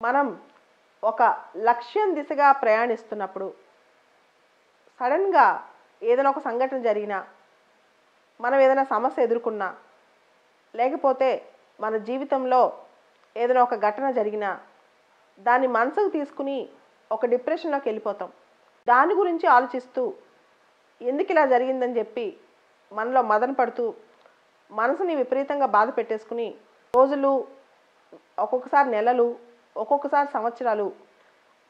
మనం ఒక లక్ష్యం దిశగా ప్రయాణిస్తున్నప్పుడు సడన్గా ఏదైనా ఒక సంఘటన జరిగినా, మనం ఏదైనా సమస్య ఎదుర్కొన్నా, లేకపోతే మన జీవితంలో ఏదైనా ఒక ఘటన జరిగినా, దాన్ని మనసుకు తీసుకుని ఒక డిప్రెషన్లోకి వెళ్ళిపోతాం. దాని గురించి ఆలోచిస్తూ ఎందుకు ఇలా జరిగిందని చెప్పి మనలో మదన పడుతూ మనసుని విపరీతంగా బాధ పెట్టేసుకుని రోజులు, ఒక్కొక్కసారి నెలలు, ఒక్కొక్కసారి సంవత్సరాలు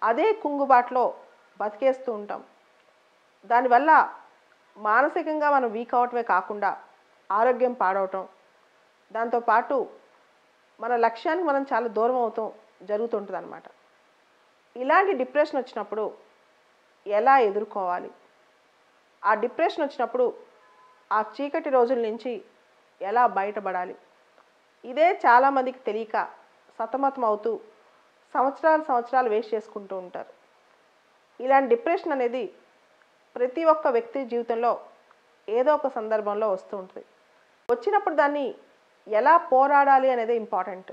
అదే కుంగుబాటులో బతికేస్తూ ఉంటాం. దానివల్ల మానసికంగా మనం వీక్ అవటమే కాకుండా ఆరోగ్యం పాడవటం, దాంతోపాటు మన లక్ష్యానికి మనం చాలా దూరం అవుతాం జరుగుతుంటుంది అన్నమాట. ఇలాంటి డిప్రెషన్ వచ్చినప్పుడు ఎలా ఎదుర్కోవాలి? ఆ డిప్రెషన్ వచ్చినప్పుడు ఆ చీకటి రోజుల నుంచి ఎలా బయటపడాలి? ఇదే చాలామందికి తెలియక సతమతం అవుతూ సంవత్సరాలు వేస్ట్ చేసుకుంటూ ఉంటారు. ఇలాంటి డిప్రెషన్ అనేది ప్రతి ఒక్క వ్యక్తి జీవితంలో ఏదో ఒక సందర్భంలో వస్తూ ఉంటుంది. వచ్చినప్పుడు దాన్ని ఎలా పోరాడాలి అనేది ఇంపార్టెంట్.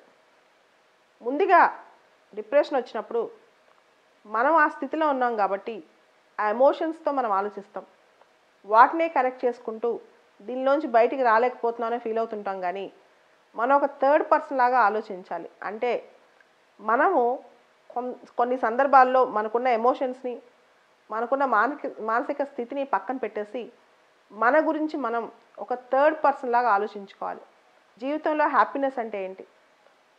ముందుగా డిప్రెషన్ వచ్చినప్పుడు మనం ఆ స్థితిలో ఉన్నాం కాబట్టి ఆ ఎమోషన్స్తో మనం ఆలోచిస్తాం. వాటినే కరెక్ట్ చేసుకుంటూ దీనిలోంచి బయటికి రాలేకపోతున్నామనే ఫీల్ అవుతుంటాం. కానీ మనం ఒక థర్డ్ పర్సన్ లాగా ఆలోచించాలి. అంటే మనము కొన్ని సందర్భాల్లో మనకున్న ఎమోషన్స్ని, మనకున్న మానసిక స్థితిని పక్కన పెట్టేసి మన గురించి మనం ఒక థర్డ్ పర్సన్ లాగా ఆలోచించుకోవాలి. జీవితంలో హ్యాపీనెస్ అంటే ఏంటి?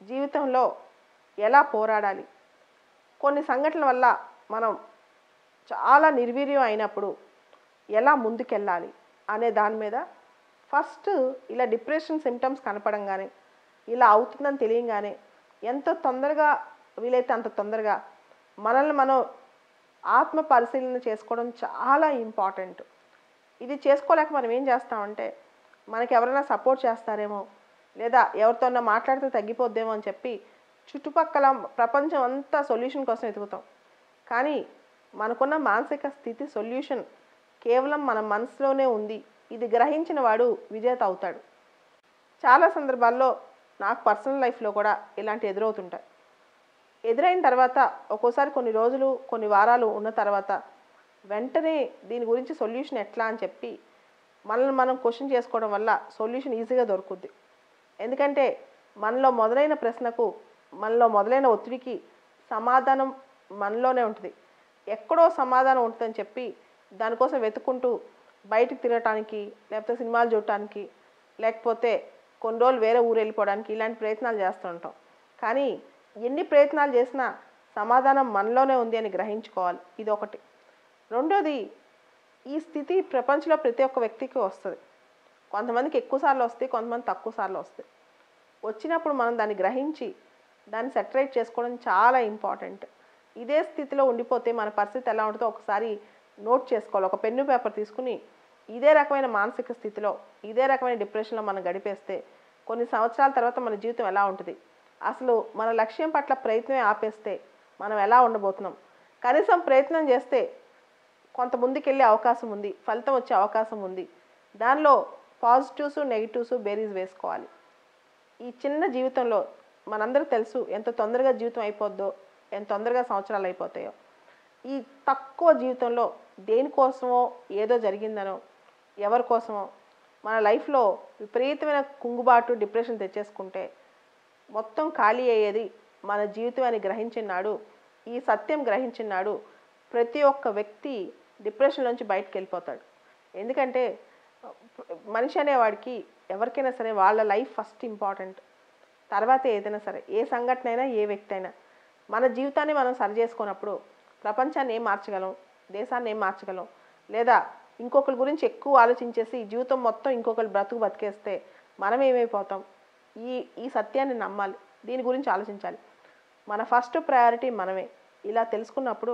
జీవితంలో ఎలా పోరాడాలి? కొన్ని సంఘటనల వల్ల మనం చాలా నిర్వీర్యం అయినప్పుడు ఎలా ముందుకెళ్ళాలి అనే దాని మీద ఫస్ట్ ఇలా డిప్రెషన్ సిమ్టమ్స్ కనపడంగానే, ఇలా అవుతుందని తెలియంగానే ఎంత తొందరగా వీలైతే అంత తొందరగా మనల్ని మనం ఆత్మ పరిశీలన చేసుకోవడం చాలా ఇంపార్టెంట్. ఇది చేసుకోలేక మనం ఏం చేస్తామంటే, మనకి ఎవరైనా సపోర్ట్ చేస్తారేమో, లేదా ఎవరితోన్నా మాట్లాడితే తగ్గిపోద్దేమో అని చెప్పి చుట్టుపక్కల ప్రపంచం అంతా సొల్యూషన్ కోసం వెతుకుతాం. కానీ మనకున్న మానసిక స్థితి సొల్యూషన్ కేవలం మన మనసులోనే ఉంది. ఇది గ్రహించిన వాడు విజేత అవుతాడు. చాలా సందర్భాల్లో నాకు పర్సనల్ లైఫ్లో కూడా ఇలాంటి ఎదురవుతుంటాయి. ఎదురైన తర్వాత ఒక్కోసారి కొన్ని రోజులు, కొన్ని వారాలు ఉన్న తర్వాత వెంటనే దీని గురించి సొల్యూషన్ ఎట్లా అని చెప్పి మనల్ని మనం క్వశ్చన్ చేసుకోవడం వల్ల సొల్యూషన్ ఈజీగా దొరుకుద్ది. ఎందుకంటే మనలో మొదలైన ప్రశ్నకు, మనలో మొదలైన ఒత్తిడికి సమాధానం మనలోనే ఉంటుంది. ఎక్కడో సమాధానం ఉంటుందని చెప్పి దానికోసం వెతుక్కుంటూ బయటికి తిరగటానికి, లేకపోతే సినిమాలు చూడటానికి, లేకపోతే కొన్ని రోజులు వేరే ఊరు వెళ్ళిపోవడానికి ఇలాంటి ప్రయత్నాలు చేస్తూ ఉంటాం. కానీ ఎన్ని ప్రయత్నాలు చేసినా సమాధానం మనలోనే ఉంది అని గ్రహించుకోవాలి. ఇది ఒకటి. రెండోది, ఈ స్థితి ప్రపంచంలో ప్రతి ఒక్క వ్యక్తికి వస్తుంది. కొంతమందికి ఎక్కువసార్లు వస్తాయి, కొంతమంది తక్కువ సార్లు వస్తాయి. వచ్చినప్పుడు మనం దాన్ని గ్రహించి దాన్ని సెటరేట్ చేసుకోవడం చాలా ఇంపార్టెంట్. ఇదే స్థితిలో ఉండిపోతే మన పరిస్థితి ఎలా ఉంటుందో ఒకసారి నోట్ చేసుకోవాలి. ఒక పెన్ను పేపర్ తీసుకుని ఇదే రకమైన మానసిక స్థితిలో, ఇదే రకమైన డిప్రెషన్లో మనం గడిపేస్తే కొన్ని సంవత్సరాల తర్వాత మన జీవితం ఎలా ఉంటుంది, అసలు మన లక్ష్యం పట్ల ప్రయత్నమే ఆపేస్తే మనం ఎలా ఉండబోతున్నాం, కనీసం ప్రయత్నం చేస్తే కొంత ముందుకెళ్ళే అవకాశం ఉంది, ఫలితం వచ్చే అవకాశం ఉంది. దానిలో పాజిటివ్స్, నెగిటివ్స్ బేరీజ్ వేసుకోవాలి. ఈ చిన్న జీవితంలో మనందరికీ తెలుసు ఎంత తొందరగా జీవితం అయిపోద్దో, ఎంత తొందరగా సంవత్సరాలు అయిపోతాయో. ఈ తక్కువ జీవితంలో దేనికోసమో, ఏదో జరిగిందనో, ఎవరి కోసమో మన లైఫ్లో విపరీతమైన కుంగుబాటు, డిప్రెషన్ తెచ్చేసుకుంటే మొత్తం ఖాళీ అయ్యేది మన జీవితం అని గ్రహించినాడు, ఈ సత్యం గ్రహించినాడు ప్రతి ఒక్క వ్యక్తి డిప్రెషన్ నుంచి బయటకు వెళ్ళిపోతాడు. ఎందుకంటే మనిషి అనేవాడికి ఎవరికైనా సరే వాళ్ళ లైఫ్ ఫస్ట్ ఇంపార్టెంట్. తర్వాత ఏదైనా సరే, ఏ సంఘటన అయినా, ఏ వ్యక్తి అయినా మన జీవితాన్ని మనం సరి చేసుకున్నప్పుడు ప్రపంచాన్ని ఏం మార్చగలం, దేశాన్ని ఏం మార్చగలం, లేదా ఇంకొకరి గురించి ఎక్కువ ఆలోచించేసి జీవితం మొత్తం ఇంకొకరు బతికేస్తే మనం ఏమైపోతాం? ఈ సత్యాన్ని నమ్మాలి, దీని గురించి ఆలోచించాలి. మన ఫస్ట్ ప్రయారిటీ మనమే. ఇలా తెలుసుకున్నప్పుడు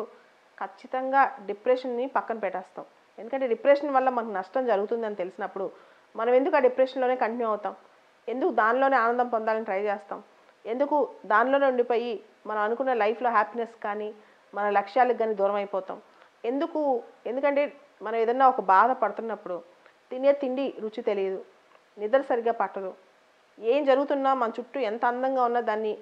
ఖచ్చితంగా డిప్రెషన్ని పక్కన పెట్టేస్తాం. ఎందుకంటే డిప్రెషన్ వల్ల మనకు నష్టం జరుగుతుందని తెలిసినప్పుడు మనం ఎందుకు ఆ డిప్రెషన్లోనే కంటిన్యూ అవుతాం? ఎందుకు దానిలోనే ఆనందం పొందాలని ట్రై చేస్తాం? ఎందుకు దానిలోనే ఉండిపోయి మనం అనుకున్న లైఫ్లో హ్యాపీనెస్ కానీ, మన లక్ష్యాలకు కానీ దూరం అయిపోతాం? ఎందుకంటే మనం ఏదన్నా ఒక బాధ పడుతున్నప్పుడు తినే తిండి రుచి తెలియదు, నిద్ర సరిగ్గా పట్టదు, ఏం జరుగుతున్నా మన చుట్టూ ఎంత అందంగా ఉన్నా దాన్ని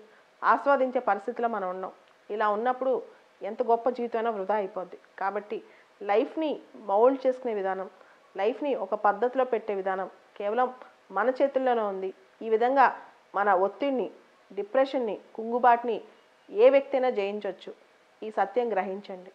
ఆస్వాదించే పరిస్థితిలో మనం ఉన్నాం. ఇలా ఉన్నప్పుడు ఎంత గొప్ప జీవితమైనా వృధా అయిపోద్ది. కాబట్టి లైఫ్ని మౌల్డ్ చేసుకునే విధానం, లైఫ్ని ఒక పద్ధతిలో పెట్టే విధానం కేవలం మన చేతుల్లోనే ఉంది. ఈ విధంగా మన ఒత్తిడిని, డిప్రెషన్ని, కుంగుబాటుని ఏ వ్యక్తి అయినా జయించవచ్చు. ఈ సత్యం గ్రహించండి.